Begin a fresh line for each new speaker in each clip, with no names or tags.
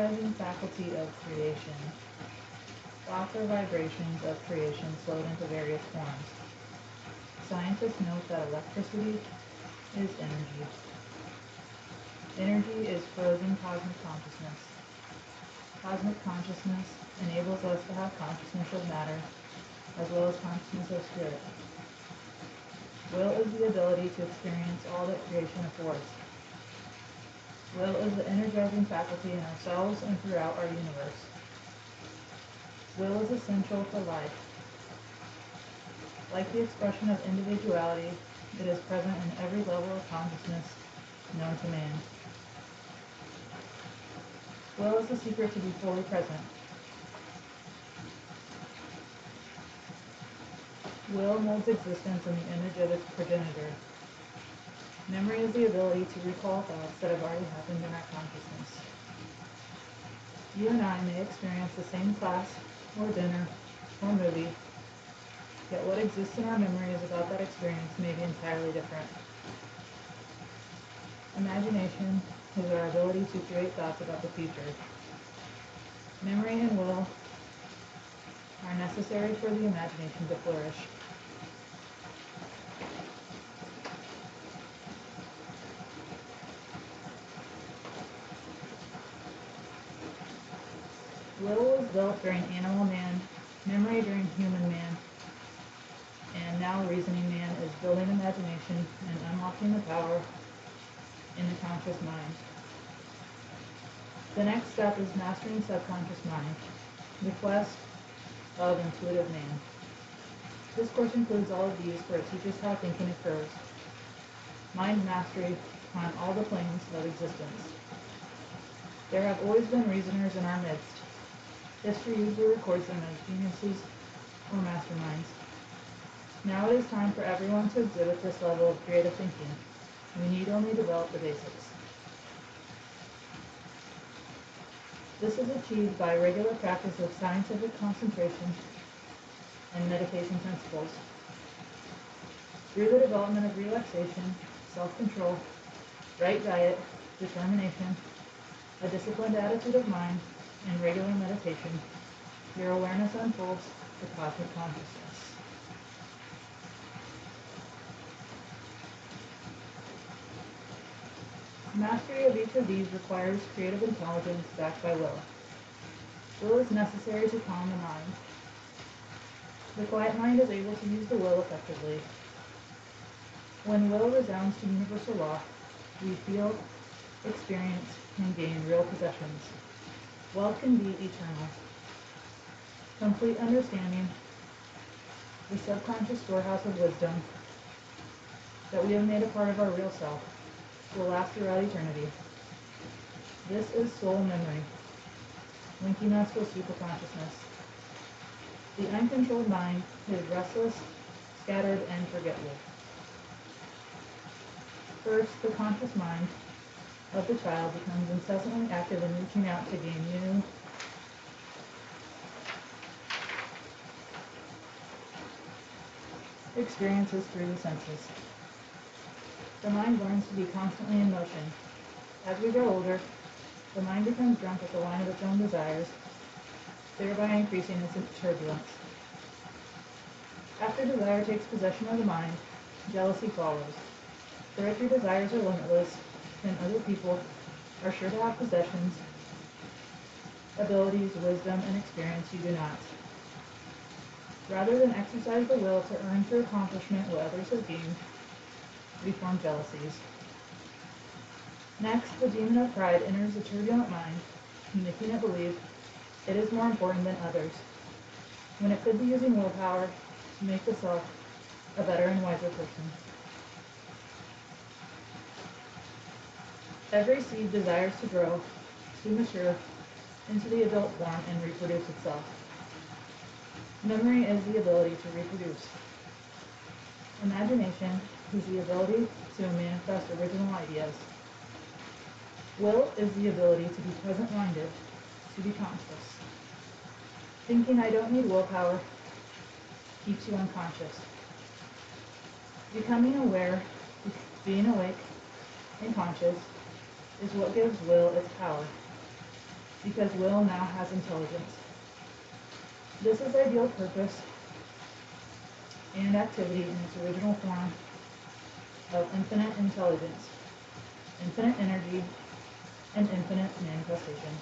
energizing faculty of creation. Thoughts or vibrations of creation flowed into various forms. Scientists note that electricity is energy. Energy is frozen cosmic consciousness. Cosmic consciousness enables us to have consciousness of matter as well as consciousness of spirit. Will is the ability to experience all that creation affords. Will is the energizing faculty in ourselves and throughout our universe. Will is essential for life. Like the expression of individuality, it is present in every level of consciousness known to man. Will is the secret to be fully present. Will molds existence in the image of its progenitor. Memory is the ability to recall thoughts that have already happened in our consciousness. You and I may experience the same class, or dinner, or movie, yet what exists in our memories about that experience may be entirely different. Imagination is our ability to create thoughts about the future. Memory and will are necessary for the imagination to flourish. Will was built during animal man, memory during human man, and now reasoning man is building imagination and unlocking the power in the conscious mind. The next step is mastering subconscious mind, the quest of intuitive man. This course includes all of these, for it teaches how thinking occurs. Mind mastery on all the planes of existence. There have always been reasoners in our midst. History usually records them as geniuses or masterminds. Now it is time for everyone to exhibit this level of creative thinking. We need only develop the basics. This is achieved by regular practice of scientific concentration and meditation principles. Through the development of relaxation, self-control, right diet, determination, a disciplined attitude of mind, and regular meditation, your awareness unfolds to cosmic consciousness. Mastery of each of these requires creative intelligence backed by will. Will is necessary to calm the mind. The quiet mind is able to use the will effectively. When will resounds to universal law, we feel, experience, and gain real possessions. Wealth can be eternal. Complete understanding, the subconscious storehouse of wisdom that we have made a part of our real self, will last throughout eternity. This is soul memory, linking us with superconsciousness. The uncontrolled mind is restless, scattered, and forgetful. First, the conscious mind of the child becomes incessantly active in reaching out to gain new experiences through the senses. The mind learns to be constantly in motion. As we grow older, the mind becomes drunk at the wine of its own desires, thereby increasing its turbulence. After desire takes possession of the mind, jealousy follows. For if your desires are limitless, then other people are sure to have possessions, abilities, wisdom, and experience you do not. Rather than exercise the will to earn through accomplishment what others have gained, we form jealousies. Next, the demon of pride enters the turbulent mind, making it believe it is more important than others, when it could be using willpower to make the self a better and wiser person. Every seed desires to grow, to mature into the adult form and reproduce itself. Memory is the ability to reproduce. Imagination is the ability to manifest original ideas. Will is the ability to be present-minded, to be conscious. Thinking I don't need willpower keeps you unconscious. Becoming aware, being awake and conscious, is what gives will its power. because will now has intelligence. This is ideal purpose and activity in its original form of infinite intelligence, infinite energy, and infinite manifestation.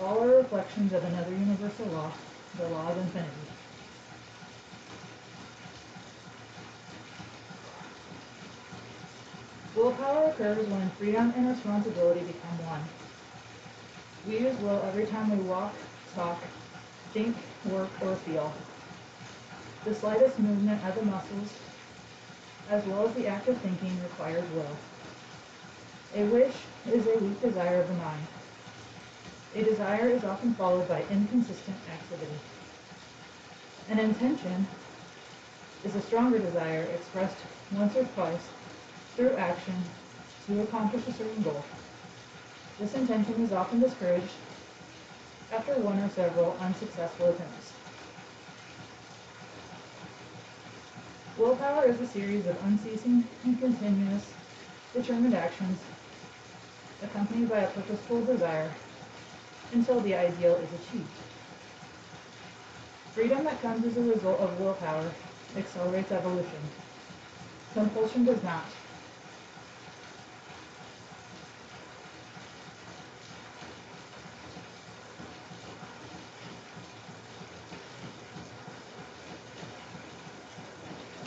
All are reflections of another universal law, the law of infinity. Willpower occurs when freedom and responsibility become one. We use will every time we walk, talk, think, work, or feel. The slightest movement of the muscles, as well as the act of thinking, requires will. A wish is a weak desire of the mind. A desire is often followed by inconsistent activity. An intention is a stronger desire expressed once or twice through action to accomplish a certain goal. This intention is often discouraged after one or several unsuccessful attempts. Willpower is a series of unceasing and continuous determined actions accompanied by a purposeful desire until the ideal is achieved. Freedom that comes as a result of willpower accelerates evolution. Compulsion does not.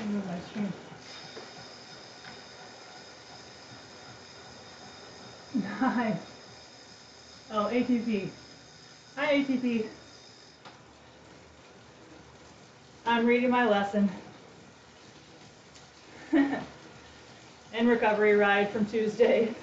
Move my screen. Hi. Oh, ATP. Hi, ATP. I'm reading my lesson. And recovery ride from Tuesday.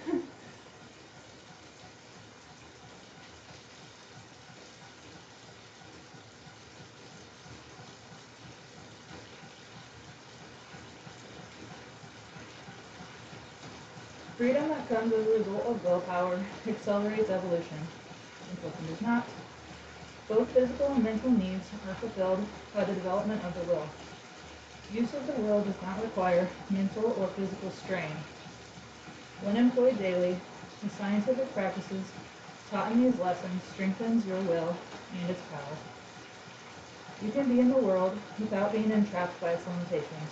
Freedom that comes as a result of willpower accelerates evolution. Compulsion does not. Both physical and mental needs are fulfilled by the development of the will. Use of the will does not require mental or physical strain. When employed daily, the scientific practices taught in these lessons strengthens your will and its power. You can be in the world without being entrapped by its limitations.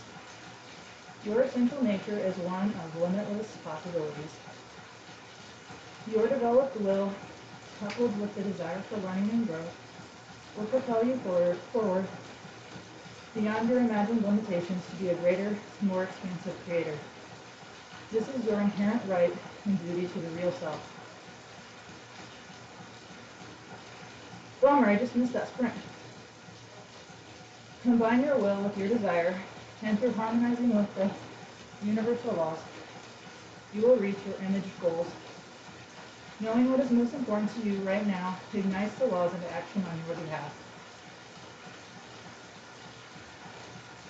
Your essential nature is one of limitless possibilities. Your developed will, coupled with the desire for learning and growth, will propel you forward beyond your imagined limitations to be a greater, more expansive creator. This is your inherent right and duty to the real self. Bummer, I just missed that sprint. Combine your will with your desire, and through harmonizing with the universal laws, you will reach your imaged goals. Knowing what is most important to you right now ignites the laws into action on your behalf.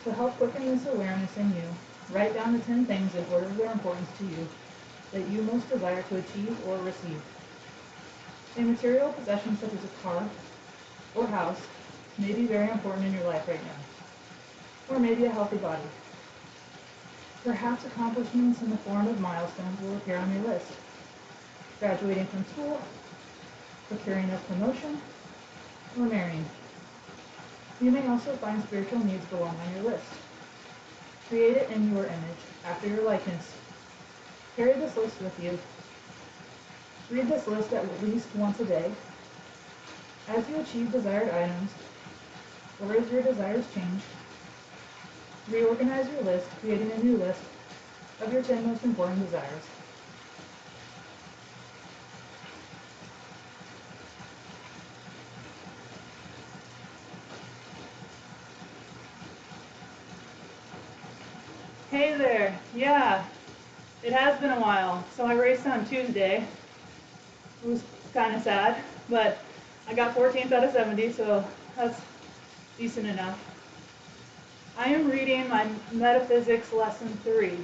To help quicken this awareness in you, write down the 10 things in order of their importance to you that you most desire to achieve or receive. A material possession such as a car or house may be very important in your life right now, or maybe a healthy body. Perhaps accomplishments in the form of milestones will appear on your list. Graduating from school, procuring a promotion, or marrying. You may also find spiritual needs belong on your list. Create it in your image, after your likeness. Carry this list with you. Read this list at least once a day. As you achieve desired items, or as your desires change, reorganize your list, creating a new list of your 10 most important desires. Hey there, yeah, it has been a while. So I raced on Tuesday. It was kind of sad, but I got 14th out of 70, so that's decent enough. I am reading my Metaphysics Lesson 3.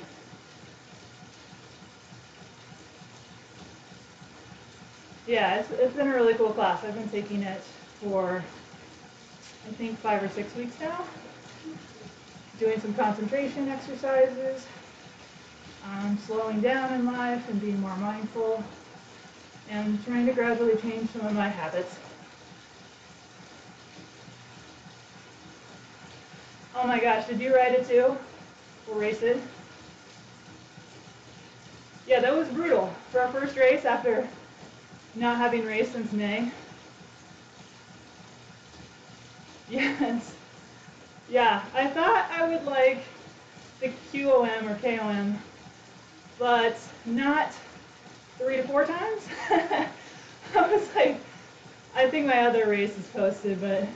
Yeah, it's been a really cool class. I've been taking it for, I think, 5 or 6 weeks now. Doing some concentration exercises, slowing down in life and being more mindful. and trying to gradually change some of my habits. Oh my gosh, did you ride it too? Or race it? Yeah, that was brutal. For our first race after not having raced since May. Yes. Yeah, I thought I would like the QOM or KOM, but not 3 to 4 times. I was like, I think my other race is posted, but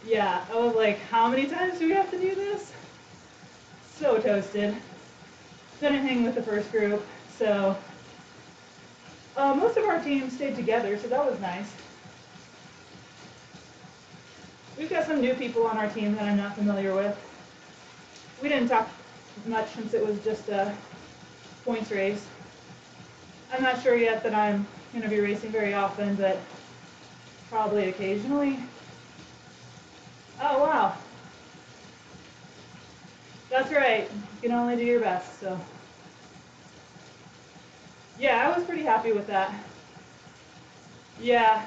yeah, I was like, how many times do we have to do this? So toasted. Didn't hang with the first group, so most of our team stayed together, so that was nice. We've got some new people on our team that I'm not familiar with. We didn't talk much since it was just a points race. I'm not sure yet that I'm going to be racing very often, but probably occasionally. Oh, wow. That's right. You can only do your best, so. Yeah, I was pretty happy with that. Yeah.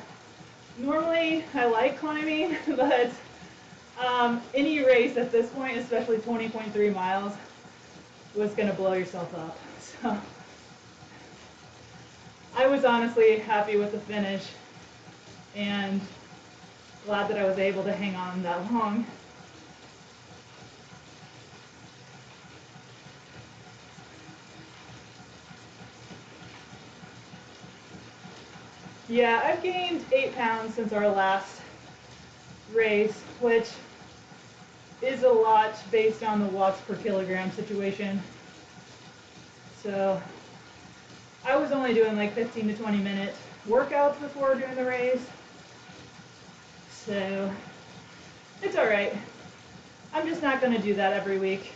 Normally, I like climbing, but any race at this point, especially 20.3 miles, was going to blow yourself up. So I was honestly happy with the finish and glad that I was able to hang on that long. Yeah, I've gained 8 pounds since our last race, which is a lot based on the watts per kilogram situation. So I was only doing like 15 to 20 minute workouts before doing the race. So it's all right. I'm just not going to do that every week.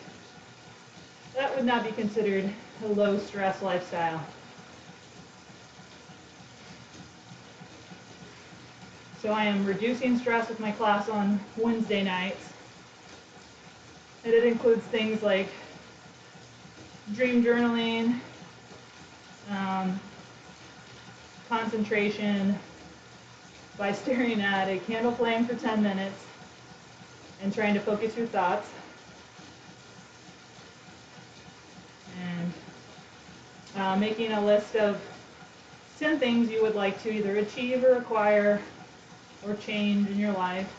That would not be considered a low stress lifestyle. So I am reducing stress with my class on Wednesday nights. And it includes things like dream journaling, concentration by staring at a candle flame for 10 minutes and trying to focus your thoughts. And making a list of 10 things you would like to either achieve or acquire or change in your life.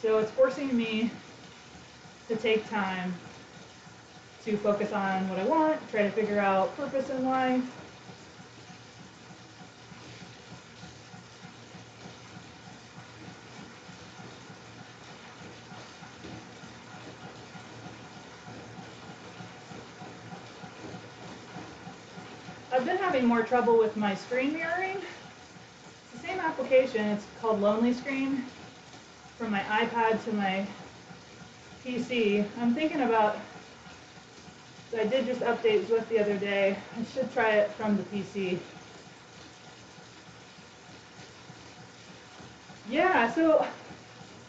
So it's forcing me to take time to focus on what I want, try to figure out purpose in life. I've been having more trouble with my screen mirroring. It's the same application, it's called Lonely Screen, from my iPad to my PC. I'm thinking about, so I did just update Zwift the other day. I should try it from the PC. Yeah, so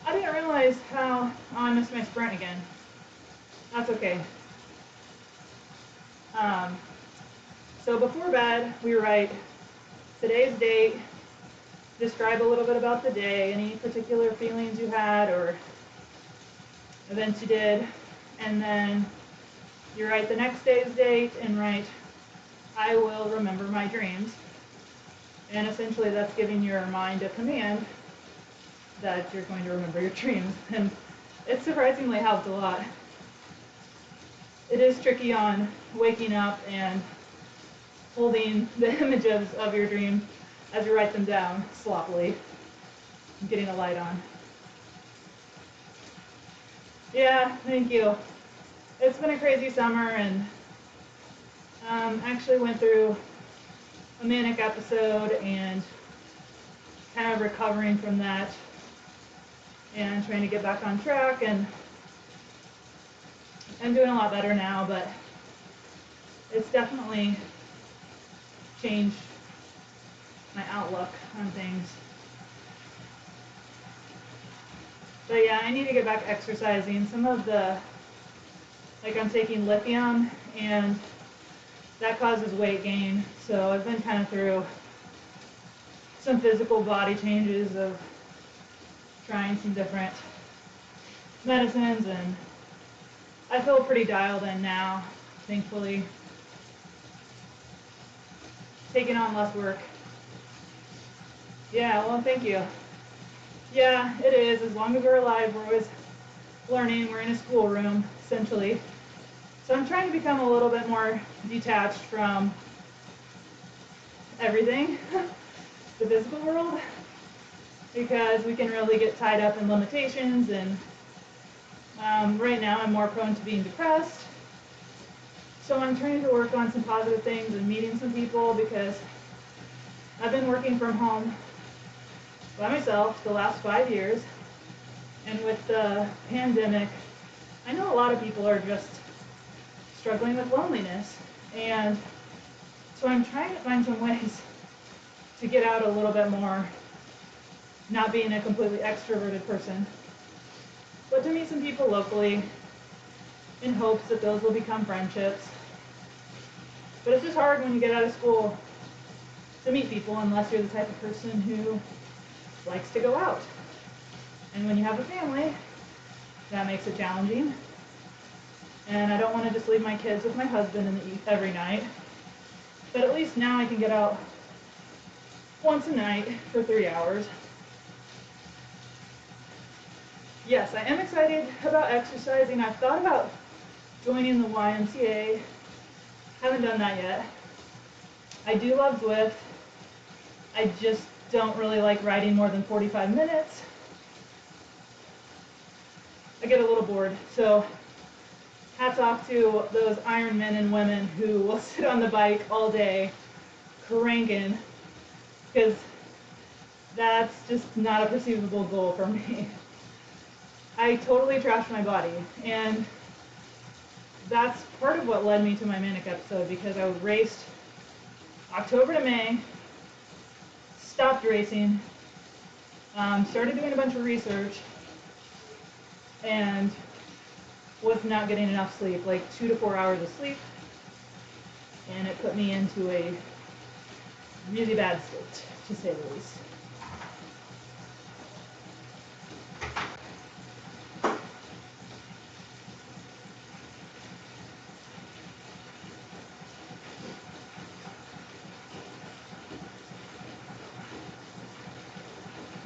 I didn't realize how, oh, I missed my sprint again. That's okay. So before bed, we write today's date, describe a little bit about the day, any particular feelings you had or events you did, and then you write the next day's date and write, I will remember my dreams. And essentially that's giving your mind a command that you're going to remember your dreams. And it surprisingly helped a lot. It is tricky on waking up and holding the images of your dreams as you write them down sloppily and getting a light on. Yeah, thank you. It's been a crazy summer and actually went through a manic episode and kind of recovering from that and trying to get back on track, and I'm doing a lot better now, but it's definitely changed my outlook on things. But yeah, I need to get back exercising. Some of the, like I'm taking lithium and that causes weight gain. So I've been kind of through some physical body changes of trying some different medicines, and I feel pretty dialed in now, thankfully. Taking on less work. Yeah, well, thank you. Yeah, it is. As long as we're alive, we're always learning. We're in a schoolroom, essentially. So I'm trying to become a little bit more detached from everything, the physical world, because we can really get tied up in limitations. And right now I'm more prone to being depressed. So I'm trying to work on some positive things and meeting some people, because I've been working from home by myself the last 5 years. And with the pandemic, I know a lot of people are just struggling with loneliness. And so I'm trying to find some ways to get out a little bit more, not being a completely extroverted person, but to meet some people locally in hopes that those will become friendships. But it's just hard when you get out of school to meet people unless you're the type of person who likes to go out. And when you have a family, that makes it challenging. And I don't want to just leave my kids with my husband every night. But at least now I can get out once a night for 3 hours. Yes, I am excited about exercising. I've thought about joining the YMCA. Haven't done that yet. I do love Zwift. I just don't really like riding more than 45 minutes. I get a little bored. So hats off to those Iron men and women who will sit on the bike all day cranking, because that's just not a perceivable goal for me. I totally trashed my body, and that's part of what led me to my manic episode, because I raced October to May, stopped racing, started doing a bunch of research, and was not getting enough sleep, like 2 to 4 hours of sleep, and it put me into a really bad state, to say the least.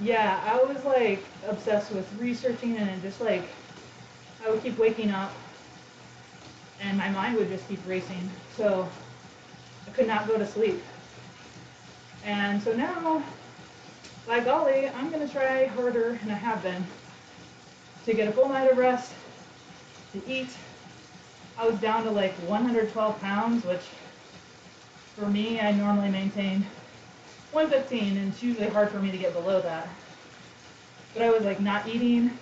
Yeah, I was like obsessed with researching, and just like I would keep waking up and my mind would just keep racing. So I could not go to sleep. And so now, by golly, I'm going to try harder, and I have been, to get a full night of rest, to eat. I was down to like 112 pounds, which for me, I normally maintain 115, and it's usually hard for me to get below that. But I was like not eating,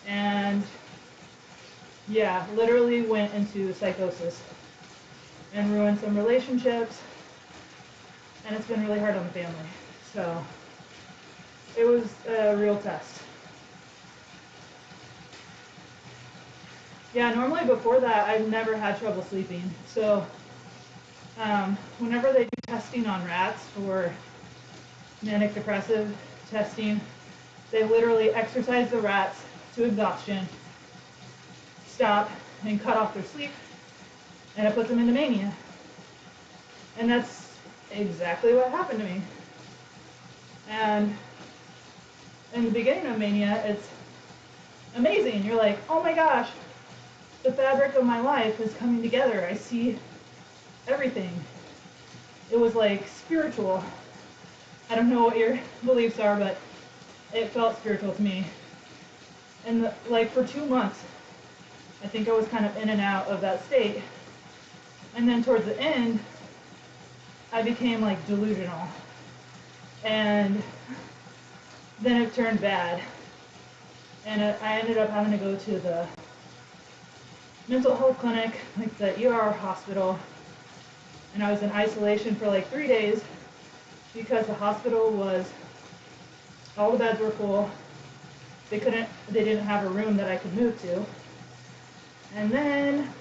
and yeah, literally went into psychosis and ruined some relationships, and it's been really hard on the family. So it was a real test. Yeah, normally before that, I've never had trouble sleeping. So whenever they do testing on rats for manic depressive testing, they literally exercise the rats to exhaustion, stop, and cut off their sleep, and it puts them into mania. And that's exactly what happened to me. And in the beginning of mania, it's amazing. You're like, oh my gosh, the fabric of my life is coming together. I see everything. It was like spiritual. I don't know what your beliefs are, but it felt spiritual to me. And like for 2 months, I think I was kind of in and out of that state. And then towards the end, I became like delusional. And then it turned bad. And I ended up having to go to the mental health clinic, like the ER hospital. And I was in isolation for like 3 days because the hospital was, all the beds were full. They didn't have a room that I could move to. And then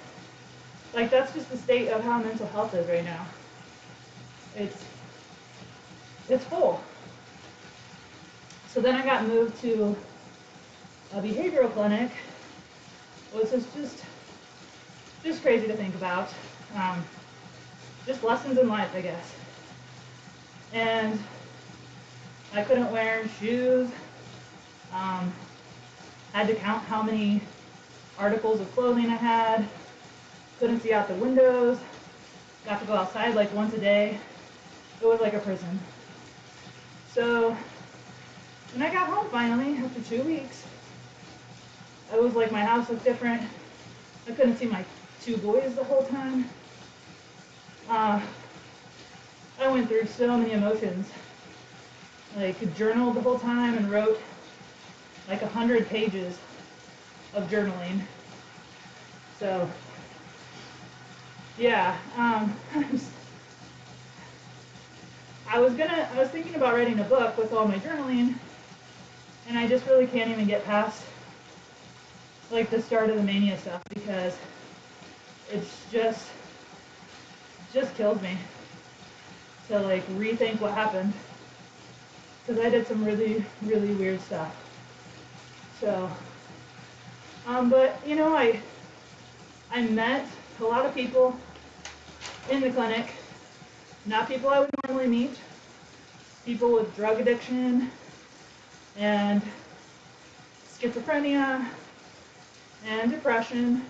Like, that's just the state of how mental health is right now. It's full. So then I got moved to a behavioral clinic, which is just crazy to think about. Just lessons in life, I guess. And I couldn't wear shoes. Had to count how many articles of clothing I had. Couldn't see out the windows. Got to go outside like once a day. It was like a prison. So when I got home finally, after 2 weeks, it was like my house was different. I couldn't see my 2 boys the whole time. I went through so many emotions. Like, journaled the whole time and wrote like 100 pages of journaling. So, yeah, I was thinking about writing a book with all my journaling, and I just really can't even get past like the start of the mania stuff, because it's just kills me to like rethink what happened, because I did some really, really weird stuff. So, but you know, I met a lot of people in the clinic, not people I would normally meet, people with drug addiction and schizophrenia and depression.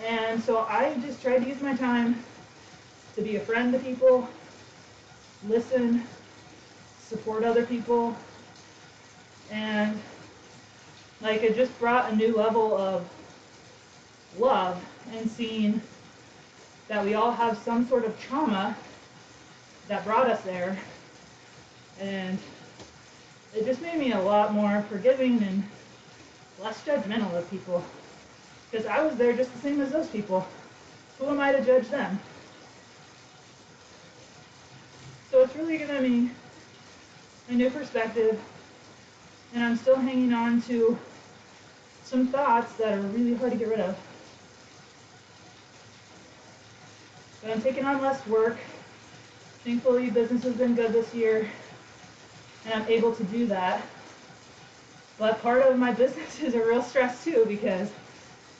And so I just tried to use my time to be a friend to people, listen, support other people, and like, it just brought a new level of love, and seeing that we all have some sort of trauma that brought us there. And it just made me a lot more forgiving and less judgmental of people, because I was there just the same as those people. Who am I to judge them? So it's really given me a new perspective, and I'm still hanging on to some thoughts that are really hard to get rid of. But I'm taking on less work. Thankfully, business has been good this year, and I'm able to do that. But part of my business is a real stress too, because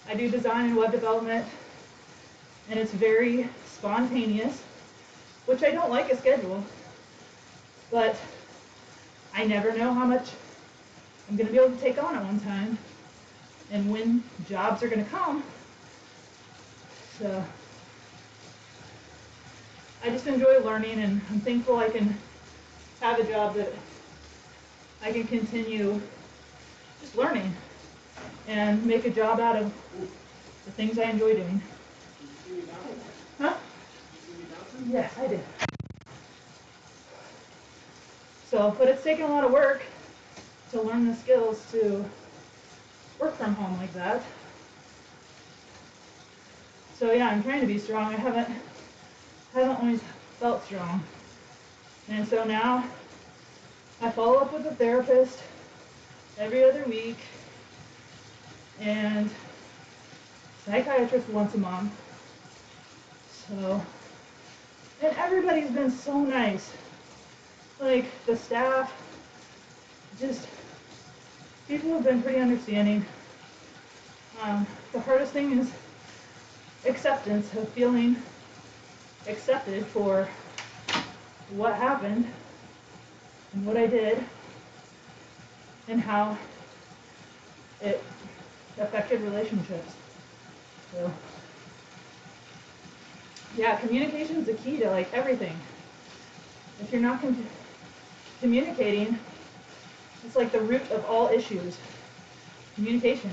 I do design and web development, and it's very spontaneous, which I don't like a schedule, but I never know how much I'm going to be able to take on at one time, and when jobs are going to come. So I just enjoy learning, and I'm thankful I can have a job that I can continue just learning and make a job out of the things I enjoy doing. Huh? Yes, I did. So, but it's taken a lot of work to learn the skills to work from home like that. So yeah, I'm trying to be strong. I haven't always felt strong. And so now I follow up with a therapist every other week, and psychiatrist once a month. So, and everybody's been so nice. Like, the staff, just, people have been pretty understanding. The hardest thing is acceptance, of feeling accepted for what happened and what I did and how it affected relationships. So, yeah, communication is the key to like everything. If you're not communicating, it's like the root of all issues. Communication.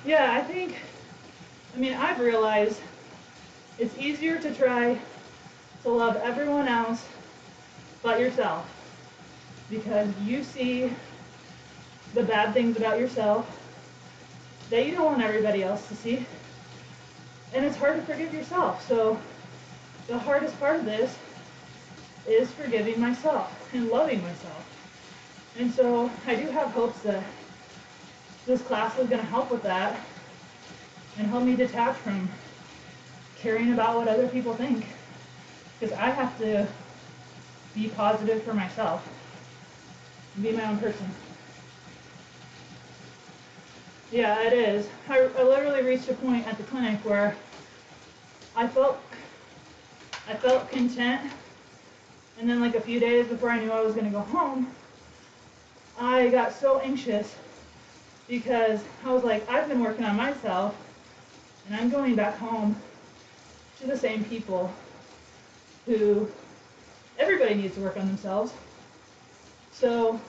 Yeah, I've realized it's easier to try to love everyone else but yourself, because you see the bad things about yourself that you don't want everybody else to see, and it's hard to forgive yourself. So the hardest part of this is forgiving myself and loving myself. And so I do have hopes that this class is going to help with that and help me detach from caring about what other people think. Because I have to be positive for myself and be my own person. Yeah, it is. I literally reached a point at the clinic where I felt content, and then like a few days before I knew I was going to go home, I got so anxious because I was like, I've been working on myself, and I'm going back home to the same people who everybody needs to work on themselves. So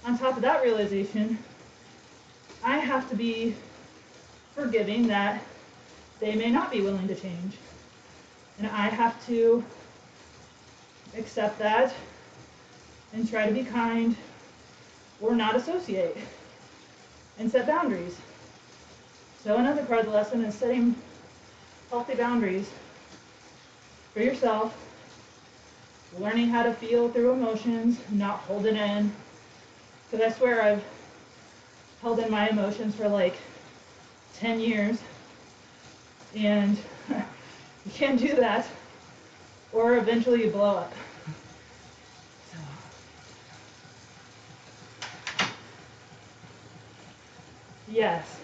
on top of that realization, I have to be forgiving that they may not be willing to change. And I have to accept that and try to be kind or not associate and set boundaries. So another part of the lesson is setting healthy boundaries for yourself, learning how to feel through emotions, not hold it in. Because I swear I've held in my emotions for like 10 years, and you can't do that, or eventually you blow up. So. Yes.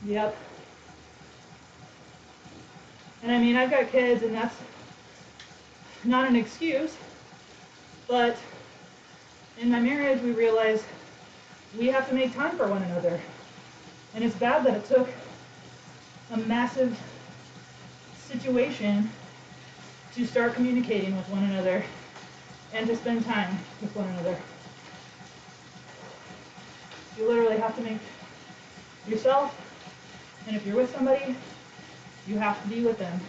Yep. And I mean, I've got kids, and that's not an excuse, but in my marriage, we realized we have to make time for one another. And it's bad that it took a massive situation to start communicating with one another and to spend time with one another. You literally have to make yourself, and if you're with somebody, you have to be with them.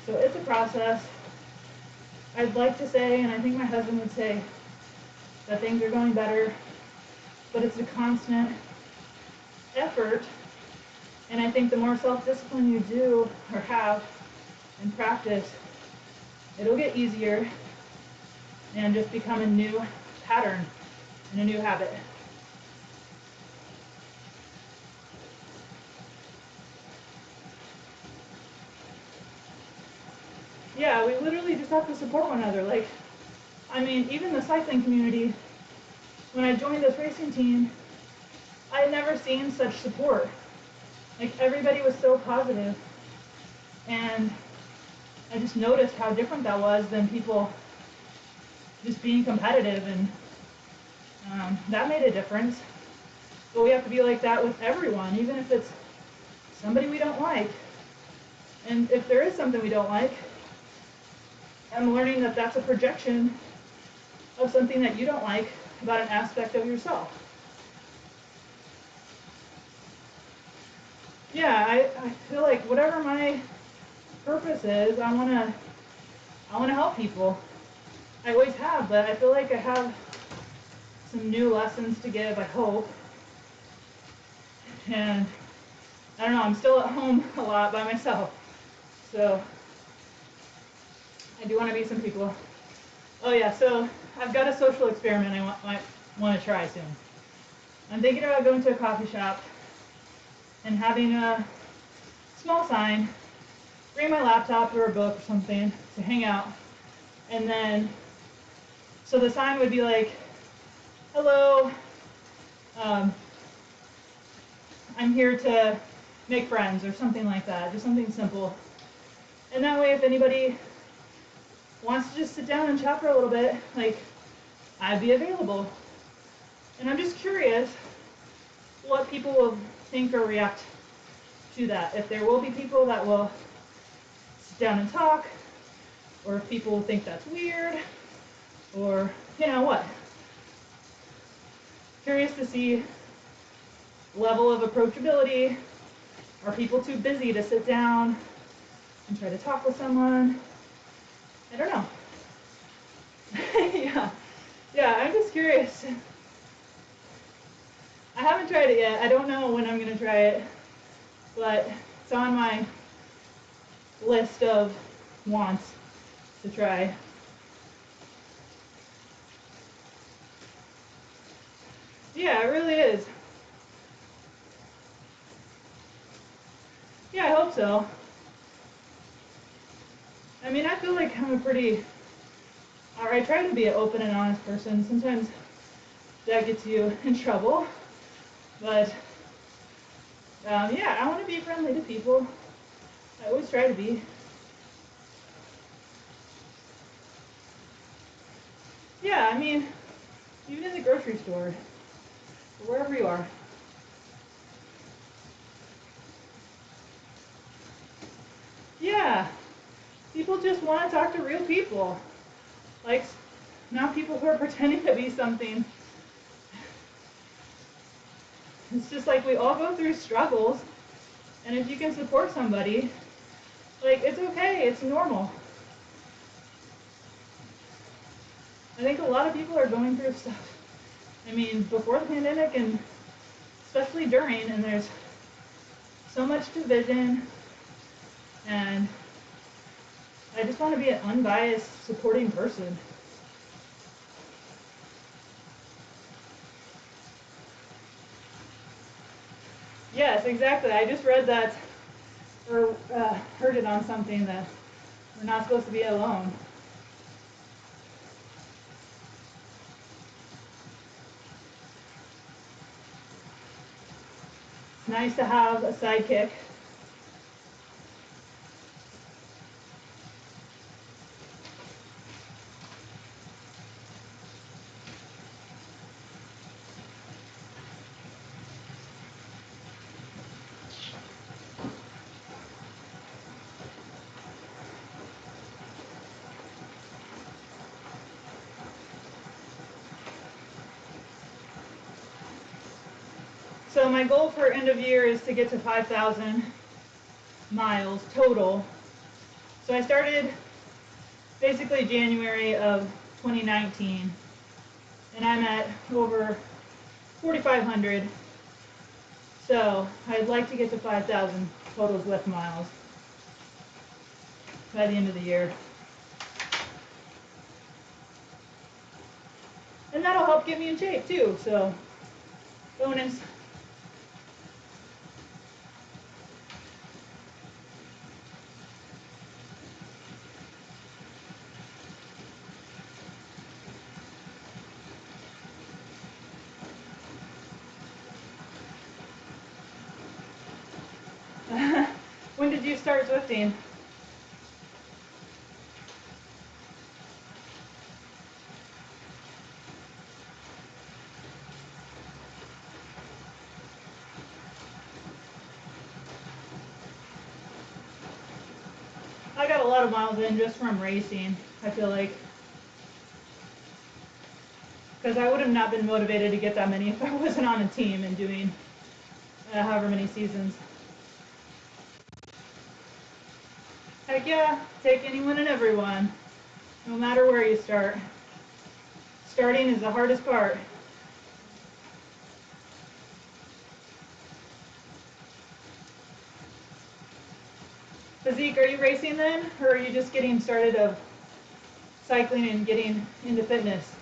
So it's a process. I'd like to say, and I think my husband would say, that things are going better, but it's a constant effort. And I think the more self-discipline you do or have and practice, it'll get easier and just become a new pattern and a new habit. Yeah, we literally just have to support one another. Like, I mean, even the cycling community, when I joined this racing team, I had never seen such support. Like, everybody was so positive, and I just noticed how different that was than people just being competitive, and that made a difference. But we have to be like that with everyone, even if it's somebody we don't like. And if there is something we don't like, I'm learning that that's a projection of something that you don't like about an aspect of yourself. Yeah, I feel like whatever my purpose is, I wanna help people. I always have, but I feel like I have some new lessons to give, I hope. And I don't know, I'm still at home a lot by myself. So I do want to meet some people. Oh yeah, so I've got a social experiment I might want to try soon. I'm thinking about going to a coffee shop and having a small sign, bring my laptop or a book or something to hang out. And then, so the sign would be like, hello, I'm here to make friends or something like that, just something simple. And that way, if anybody wants to just sit down and chat for a little bit, like, I'd be available. And I'm just curious what people will think or react to that. If there will be people that will sit down and talk, or if people will think that's weird, or, you know, what. Curious to see level of approachability. Are people too busy to sit down and try to talk with someone? I don't know. Yeah, I'm just curious. I haven't tried it yet. I don't know when I'm going to try it, but it's on my list of wants to try. Yeah, it really is. Yeah, I hope so. I mean, I feel like I'm I try to be an open and honest person. Sometimes that gets you in trouble, but yeah, I want to be friendly to people. I always try to be. Yeah, I mean, even in the grocery store, or wherever you are. Yeah, people just want to talk to real people. Like, not people who are pretending to be something. It's just like we all go through struggles, and if you can support somebody, like, it's okay, it's normal. I think a lot of people are going through stuff. I mean, before the pandemic and especially during, and there's so much division, and I just want to be an unbiased, supporting person. Yes, exactly. I just read that, or heard it on something that we're not supposed to be alone. It's nice to have a sidekick. So my goal for end of year is to get to 5,000 miles total. So I started basically January of 2019, and I'm at over 4,500. So I'd like to get to 5,000 total Zwift miles by the end of the year. And that'll help get me in shape too, so bonus. When did you start Zwifting? I got a lot of miles in just from racing, I feel like. Because I would have not been motivated to get that many if I wasn't on a team and doing however many seasons. Heck yeah, take anyone and everyone, no matter where you start. Starting is the hardest part. Physique, are you racing then? Or are you just getting started of cycling and getting into fitness?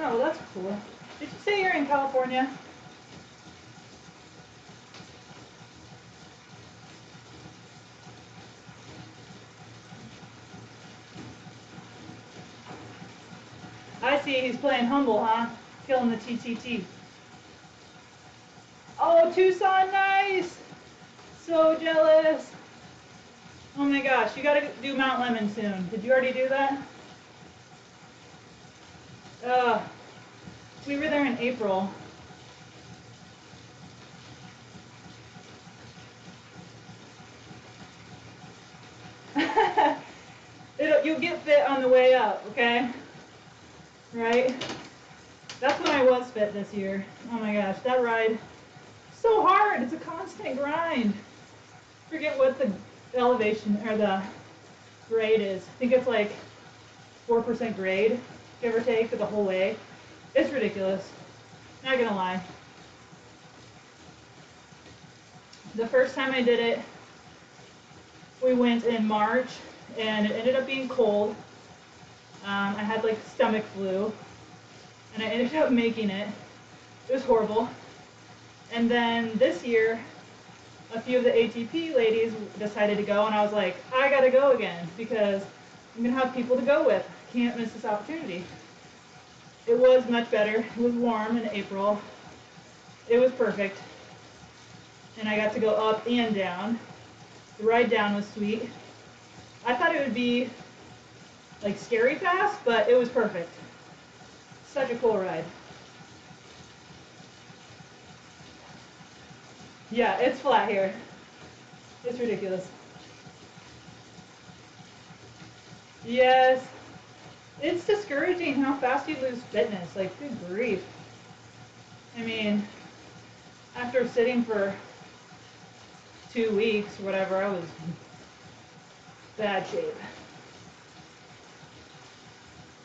Oh, well, that's cool. Did you say you're in California? I see he's playing humble, huh? Killing the TTT. Oh, Tucson, nice! So jealous. Oh my gosh, you gotta do Mount Lemon soon. Did you already do that? We were there in April. You'll get fit on the way up, okay? right? That's when I was fit this year. Oh my gosh, that ride, so hard. It's a constant grind. Forget what the elevation or the grade is. I think it's like 4% grade, give or take, for the whole way. It's ridiculous. Not gonna lie. The first time I did it, we went in March, and it ended up being cold. I had like stomach flu, and I ended up making it. It was horrible. And then this year, a few of the ATP ladies decided to go, and I was like, I gotta go again because I'm gonna have people to go with. Can't miss this opportunity. It was much better. It was warm in April. It was perfect. And I got to go up and down. The ride down was sweet. I thought it would be like scary fast, but it was perfect. Such a cool ride. Yeah, it's flat here. It's ridiculous. Yes. It's discouraging how fast you lose fitness. Like, good grief. I mean, after sitting for 2 weeks, whatever, I was in bad shape.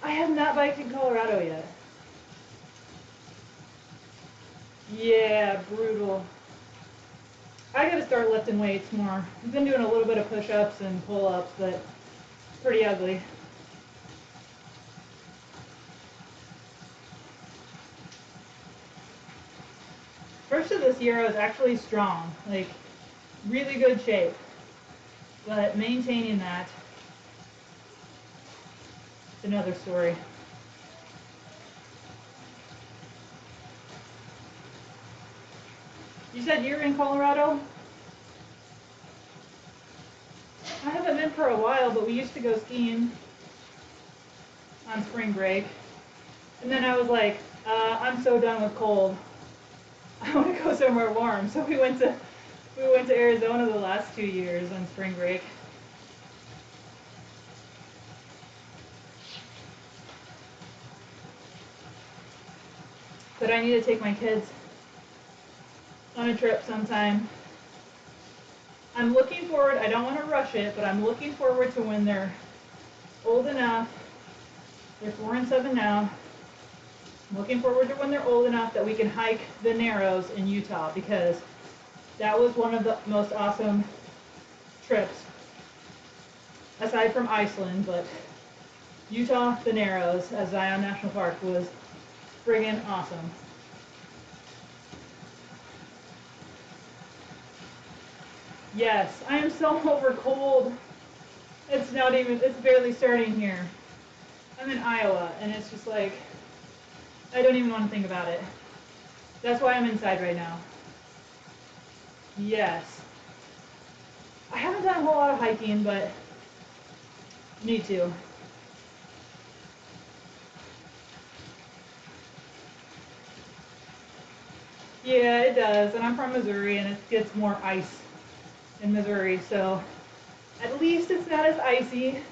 I have not biked in Colorado yet. Yeah, brutal. I gotta start lifting weights more. I've been doing a little bit of push-ups and pull-ups, but it's pretty ugly. First of this year, I was actually strong, like really good shape, but maintaining that is another story. You said you're in Colorado? I haven't been for a while, but we used to go skiing on spring break. And then I was like, I'm so done with cold. I want to go somewhere warm. So we went to Arizona the last 2 years on spring break. But I need to take my kids on a trip sometime. I'm looking forward, I don't want to rush it, but I'm looking forward to when they're old enough. They're 4 and 7 now. I'm looking forward to when they're old enough that we can hike the Narrows in Utah, because that was one of the most awesome trips, aside from Iceland, but Utah, the Narrows at Zion National Park was friggin' awesome. Yes, I am so over cold. It's barely starting here. I'm in Iowa, and it's just like, I don't even want to think about it. That's why I'm inside right now. Yes. I haven't done a whole lot of hiking, but need to. Yeah, it does. And I'm from Missouri, and it gets more ice in Missouri, so at least it's not as icy. If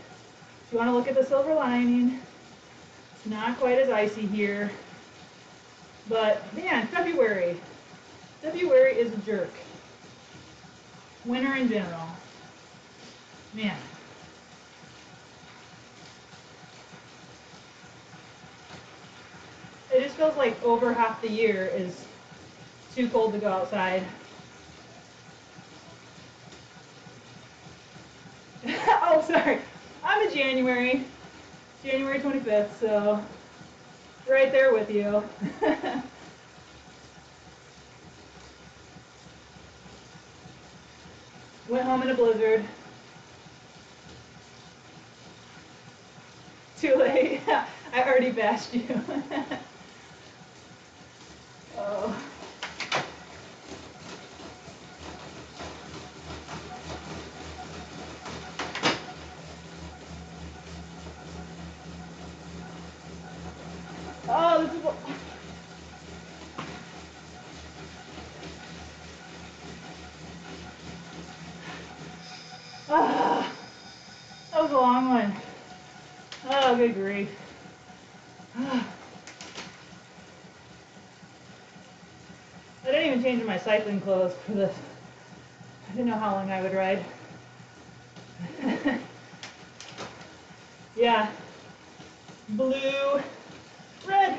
you want to look at the silver lining, it's not quite as icy here. But man, February is a jerk. Winter in general. Man. It just feels like over half the year is too cold to go outside. Oh, sorry. I'm a January 25th, so right there with you. Went home in a blizzard. Too late. I already bashed you. Oh. Oh, this is what... Ah, that was a long one. Oh, good grief. I didn't even change my cycling clothes for this. I didn't know how long I would ride. Yeah. Blue, red.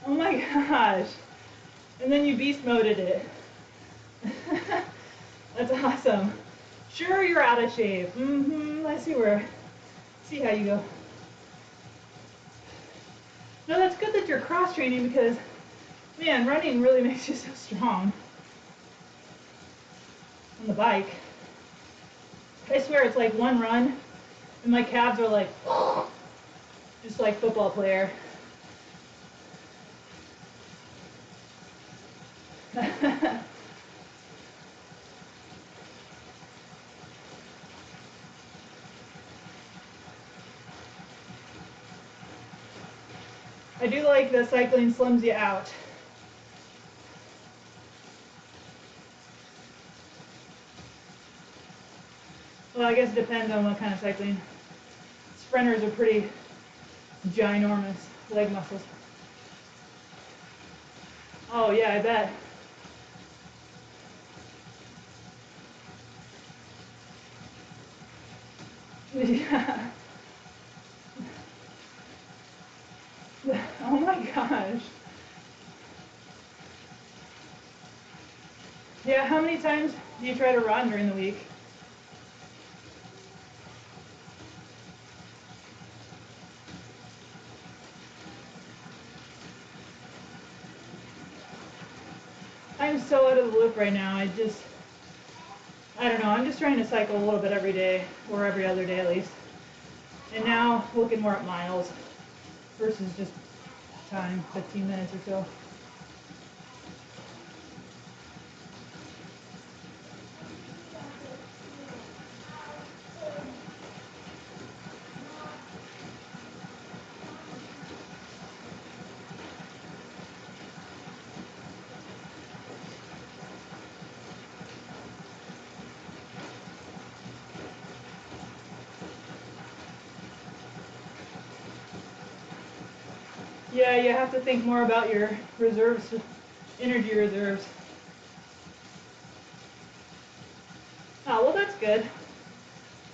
Oh my gosh. And then you beast moded it. That's awesome. Sure, you're out of shape. I see how you go. No, that's good that you're cross training because, man, running really makes you so strong on the bike. I swear it's like one run and my calves are like, just like football player. I do like that cycling slims you out. Well, I guess it depends on what kind of cycling. Sprinters are pretty ginormous leg muscles. Oh yeah, I bet. Yeah. Oh my gosh. Yeah, how many times do you try to run during the week? I'm so out of the loop right now. I don't know, I'm just trying to cycle a little bit every day, or every other day at least. And now looking more at miles versus just time, 15 minutes or so. Yeah, you have to think more about your reserves, energy reserves. Oh, well that's good.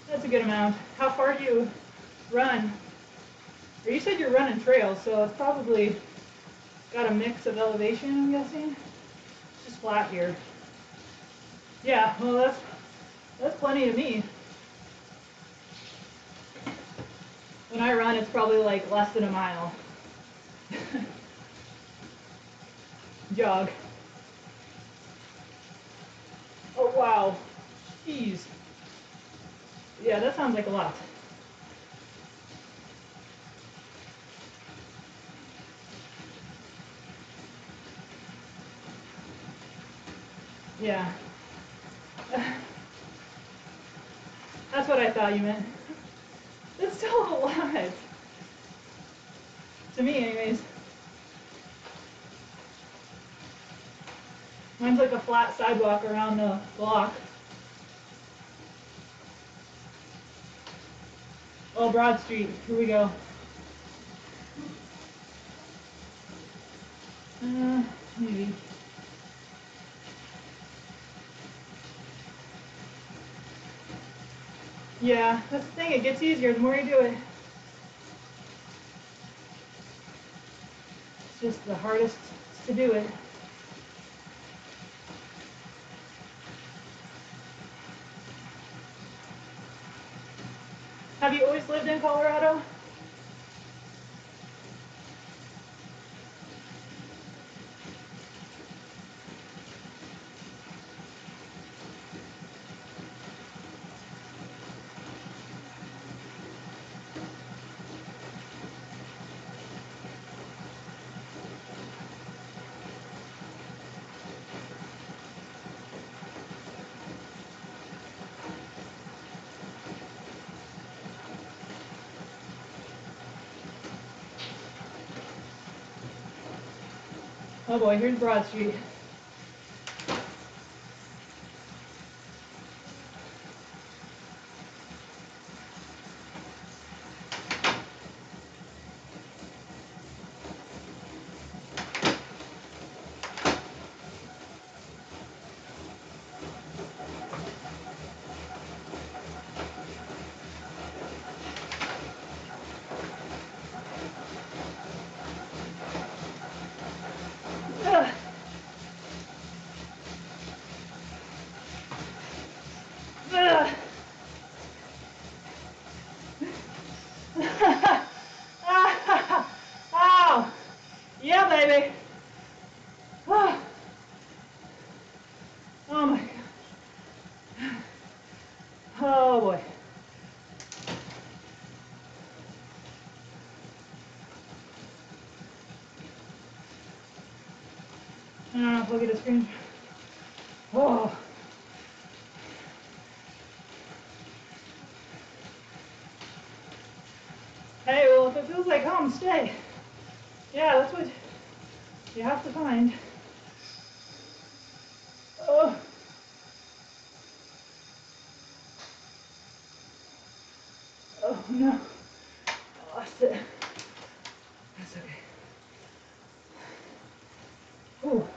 That's a good amount. How far do you run? Or you said you're running trails, so it's probably got a mix of elevation, I'm guessing? It's just flat here. Yeah, well that's plenty to me. When I run, it's probably like less than a mile. Jog. Oh wow. Jeez. Yeah, that sounds like a lot. Yeah. That's what I thought you meant. That's still a lot. To me, anyways. Mine's like a flat sidewalk around the block. Oh, Broad Street. Here we go. Maybe. Yeah, that's the thing. It gets easier the more you do it. It's just the hardest to do it. Have you always lived in Colorado? Oh boy, here's Broad Street. Ugh. Ugh. Ow! Yeah, baby. Oh, oh my gosh. Oh boy. Look at the screen. Oh. Hey, well, if it feels like home, stay. Yeah, that's what you have to find. Oh. Oh no. I lost it. That's okay. Ooh.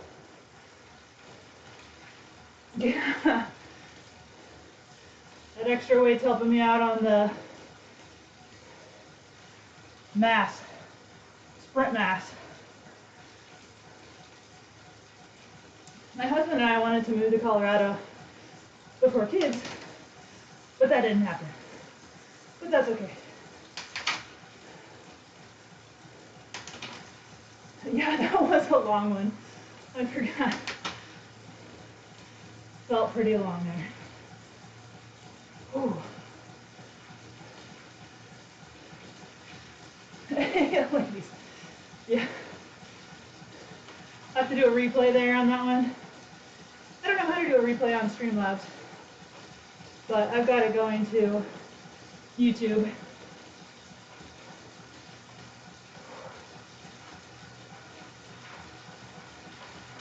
Yeah. That extra weight's helping me out on the mass, sprint mass. My husband and I wanted to move to Colorado before kids, but that didn't happen. But that's okay. Yeah, that was a long one. I forgot. Felt pretty long there. Ooh. Ladies. Yeah. I have to do a replay there on that one. I don't know how to do a replay on Streamlabs, but I've got it going to YouTube.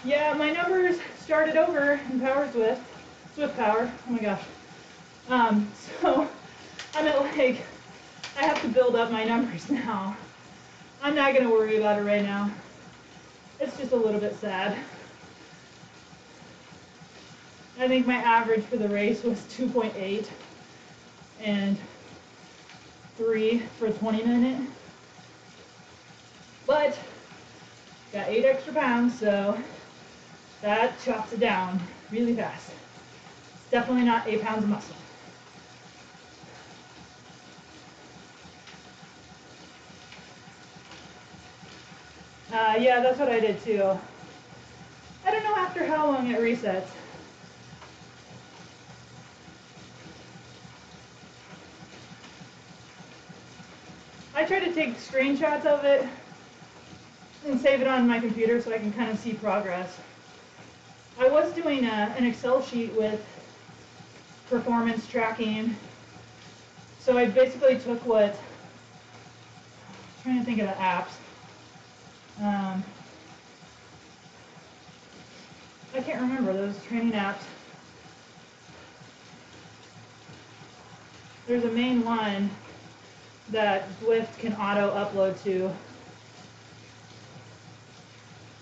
Yeah, my numbers started over in Power Swift Power. Oh my gosh. So I'm at like, I have to build up my numbers now. I'm not going to worry about it right now. It's just a little bit sad. I think my average for the race was 2.8 and 3 for 20 minutes. But got 8 extra pounds, so that chops it down really fast. It's definitely not 8 pounds of muscle. Yeah, that's what I did too. I don't know after how long it resets. I try to take screenshots of it and save it on my computer so I can kind of see progress. I was doing an Excel sheet with performance tracking. So I basically took what, I'm trying to think of the apps. I can't remember those training apps. There's a main one that Zwift can auto upload to.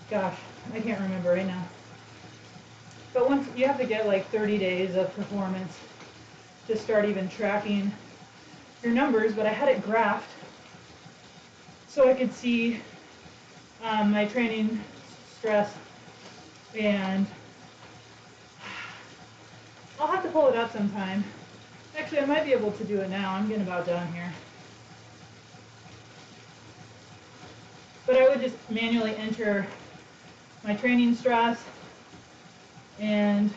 Gosh, I can't remember right now. But once you have to get like 30 days of performance to start even tracking your numbers, but I had it graphed so I could see my training stress, and I'll have to pull it up sometime. Actually, I might be able to do it now. I'm getting about done here. But I would just manually enter my training stress, and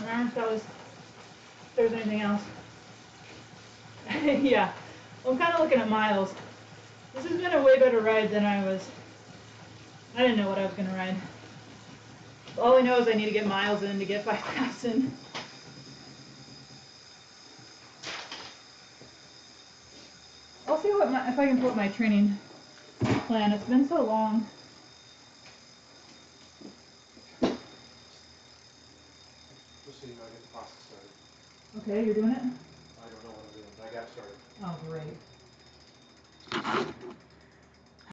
I don't know if there's anything else. Yeah, well, I'm kind of looking at miles. This has been a way better ride than I didn't know what I was going to ride. All I know is I need to get miles in to get 5,000. I'll see if I can put my training plan. It's been so long.
so you know I get the process started.
Okay, you're doing it?
I don't know what I'm doing, but I got it started.
Oh, great.